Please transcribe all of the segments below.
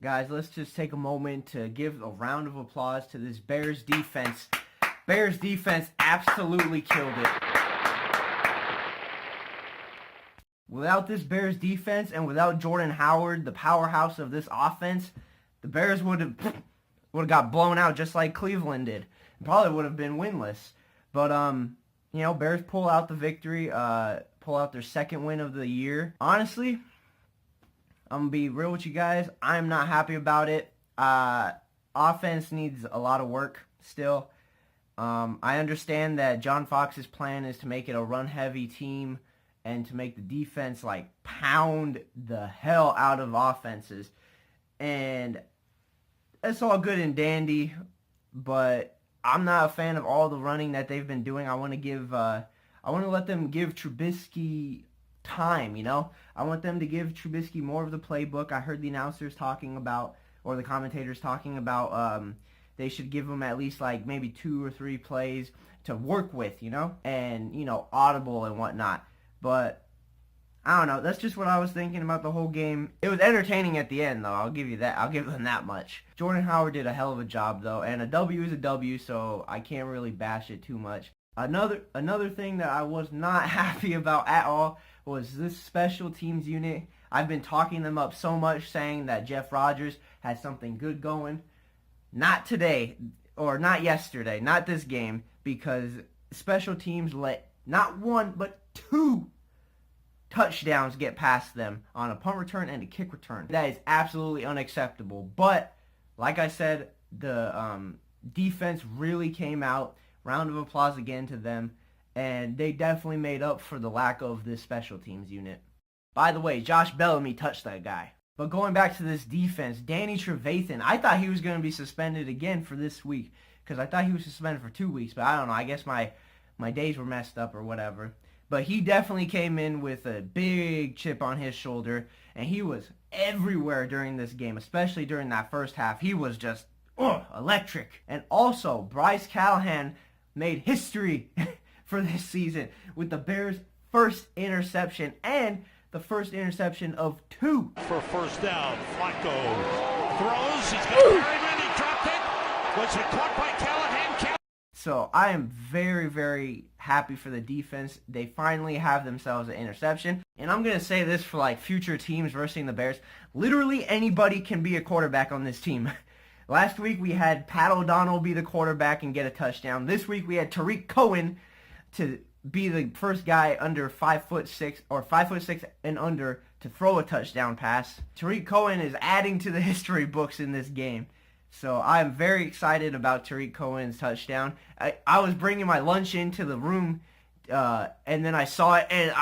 Guys, let's just take a moment to give a round of applause to this Bears defense. Bears defense absolutely killed it. Without this Bears defense and without Jordan Howard, the powerhouse of this offense, the Bears would have got blown out just like Cleveland did. Probably would have been winless. But Bears pull out the victory, pull out their second win of the year. Honestly, I'm gonna be real with you guys. I'm not happy about it. Offense needs a lot of work still. I understand that John Fox's plan is to make it a run-heavy team and to make the defense like pound the hell out of offenses. And it's all good and dandy, but I'm not a fan of all the running that they've been doing. I want to let them give Trubisky time, I want them to give Trubisky more of the playbook. I heard the announcers talking about, or the commentators talking about, they should give him at least like maybe 2 or 3 plays to work with, and, audible and whatnot. But I don't know. That's just what I was thinking about the whole game. It was entertaining at the end, though. I'll give you that. I'll give them that much. Jordan Howard did a hell of a job, though, and a W is a W, so I can't really bash it too much. Another thing that I was not happy about at all was this special teams unit. I've been talking them up so much, saying that Jeff Rodgers had something good going. Not today, or not yesterday, not this game, because special teams let not 1, but 2 touchdowns get past them on a punt return and a kick return. That is absolutely unacceptable. But, like I said, the defense really came out. Round of applause again to them. And they definitely made up for the lack of this special teams unit. By the way, Josh Bellamy touched that guy. But going back to this defense, Danny Trevathan, I thought he was going to be suspended again for this week. Because I thought he was suspended for 2 weeks. But I don't know. I guess my days were messed up or whatever. But he definitely came in with a big chip on his shoulder. And he was everywhere during this game, especially during that first half. He was just electric. And also, Bryce Callahan made history for this season with the Bears' first interception and the first interception of 2. For first down, Flacco throws. He's got Perryman. He dropped it. Was it caught by Callahan? So I am very, very happy for the defense. They finally have themselves an interception. And I'm going to say this for like future teams versus the Bears. Literally anybody can be a quarterback on this team. Last week we had Pat O'Donnell be the quarterback and get a touchdown. This week we had Tariq Cohen to be the first guy under 5'6" or 5'6" and under to throw a touchdown pass. Tariq Cohen is adding to the history books in this game. So I'm very excited about Tariq Cohen's touchdown. I was bringing my lunch into the room, and then I saw it, and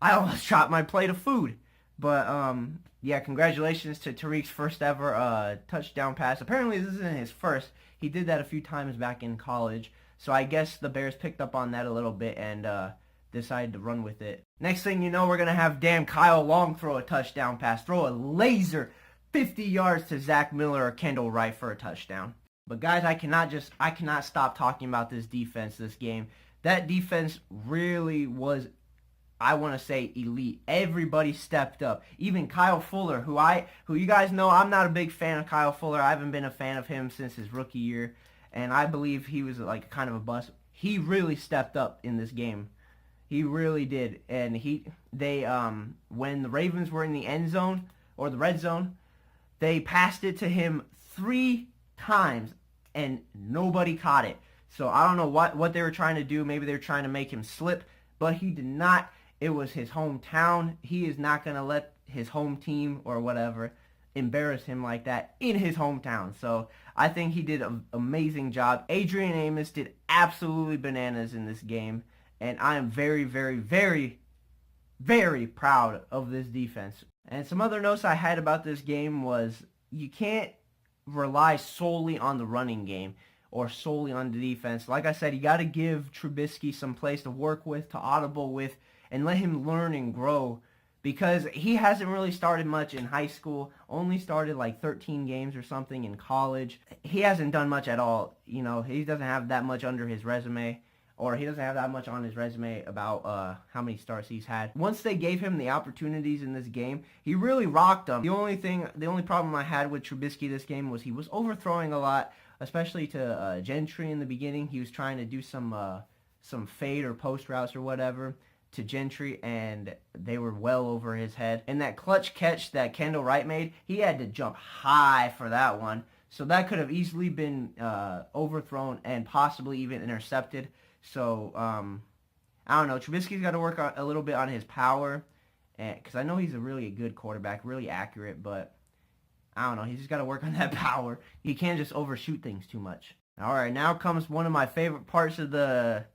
I almost dropped my plate of food. But yeah, congratulations to Tariq's first ever touchdown pass. Apparently this isn't his first. He did that a few times back in college. So I guess the Bears picked up on that a little bit and decided to run with it. Next thing you know, we're going to have damn Kyle Long throw a touchdown pass. Throw a laser 50 yards to Zach Miller or Kendall Wright for a touchdown. But guys, I cannot stop talking about this defense this game. That defense really was, I want to say, elite. Everybody stepped up. Even Kyle Fuller, who you guys know, I'm not a big fan of Kyle Fuller. I haven't been a fan of him since his rookie year, and I believe he was like kind of a bust. He really stepped up in this game. He really did. And when the Ravens were in the end zone or the red zone, they passed it to him 3 times and nobody caught it. So I don't know what they were trying to do. Maybe they were trying to make him slip, but he did not. It was his hometown. He is not going to let his home team or whatever embarrass him like that in his hometown. So I think he did an amazing job. Adrian Amos did absolutely bananas in this game, and I am very, very, very, very proud of this defense. And some other notes I had about this game was you can't rely solely on the running game or solely on the defense. Like I said, you got to give Trubisky some place to work with, to audible with, and let him learn and grow, because he hasn't really started much in high school, only started like 13 games or something in college. He hasn't done much at all. He doesn't have that much under his resume or he doesn't have that much on his resume about how many starts he's had. Once they gave him the opportunities in this game, he really rocked them. The only problem I had with Trubisky this game was he was overthrowing a lot, especially to Gentry in the beginning. He was trying to do some fade or post routes or whatever to Gentry, and they were well over his head. And that clutch catch that Kendall Wright made, he had to jump high for that one. So that could have easily been overthrown and possibly even intercepted. So, I don't know. Trubisky's got to work a little bit on his power, because I know he's a really good quarterback, really accurate, but I don't know. He's just got to work on that power. He can't just overshoot things too much. All right, now comes one of my favorite parts of the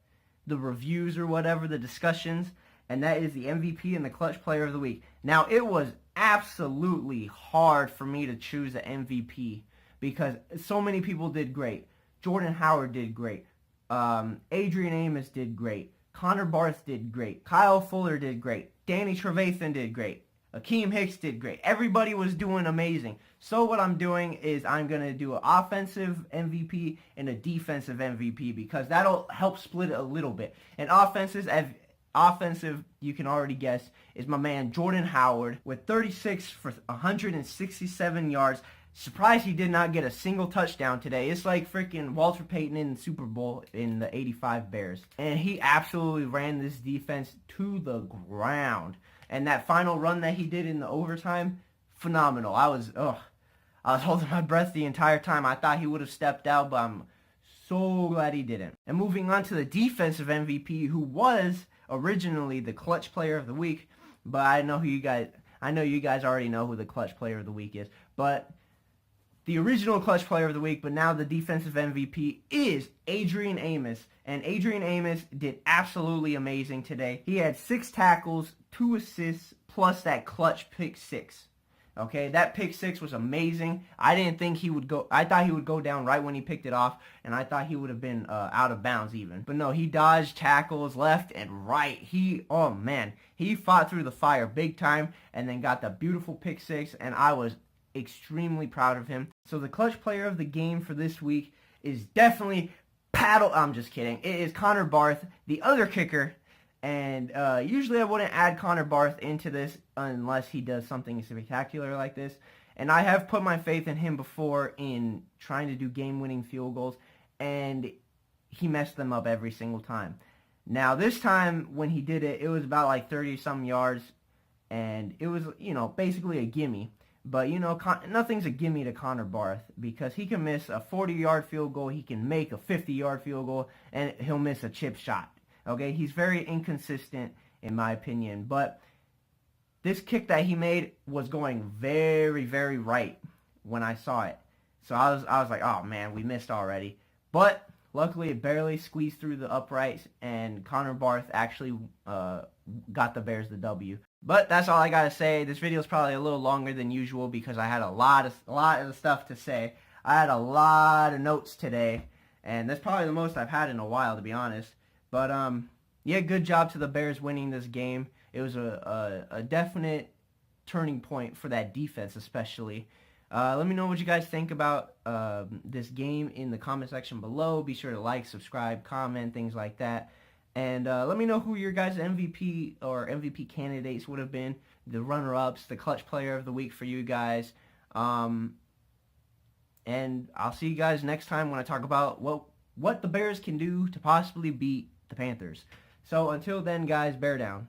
reviews or whatever, the discussions, and that is the MVP and the clutch player of the week. Now, it was absolutely hard for me to choose the MVP because so many people did great. Jordan Howard did great. Adrian Amos did great. Connor Barth did great. Kyle Fuller did great. Danny Trevathan did great. Akeem Hicks did great. Everybody was doing amazing. So what I'm doing is I'm going to do an offensive MVP and a defensive MVP because that'll help split it a little bit. And offensive, you can already guess, is my man Jordan Howard with 36 for 167 yards. Surprised he did not get a single touchdown today. It's like freaking Walter Payton in the Super Bowl in the 85 Bears. And he absolutely ran this defense to the ground. And that final run that he did in the overtime, phenomenal. I was holding my breath the entire time. I thought he would have stepped out, but I'm so glad he didn't. And moving on to the defensive MVP, who was originally the clutch player of the week, but I know you guys already know who the clutch player of the week is. But the original clutch player of the week, but now the defensive MVP is Adrian Amos. And Adrian Amos did absolutely amazing today. He had 6 tackles, 2 assists, plus that clutch pick 6. Okay, that pick 6 was amazing. I didn't think he would go. I thought he would go down right when he picked it off, and I thought he would have been out of bounds even. But no, he dodged tackles left and right. He fought through the fire big time, and then got the beautiful pick 6, and I was extremely proud of him. So the clutch player of the game for this week is definitely I'm just kidding. It is Connor Barth, the other kicker. And usually I wouldn't add Connor Barth into this unless he does something spectacular like this. And I have put my faith in him before in trying to do game-winning field goals, and he messed them up every single time. Now this time when he did it, it was about like 30-some yards, and it was, basically a gimme. But, nothing's a gimme to Connor Barth because he can miss a 40-yard field goal, he can make a 50-yard field goal, and he'll miss a chip shot. Okay, he's very inconsistent in my opinion, but this kick that he made was going very, very right when I saw it. So I was like, oh man, we missed already. But luckily it barely squeezed through the uprights, and Connor Barth actually got the Bears the W. But that's all I gotta say. This video is probably a little longer than usual because I had a lot of stuff to say. I had a lot of notes today, and that's probably the most I've had in a while, to be honest. But yeah, good job to the Bears winning this game. It was a definite turning point for that defense, especially. Let me know what you guys think about this game in the comment section below. Be sure to like, subscribe, comment, things like that. And let me know who your guys' MVP or MVP candidates would have been, the runner-ups, the clutch player of the week for you guys. And I'll see you guys next time when I talk about what the Bears can do to possibly beat the Panthers. So until then, guys, bear down.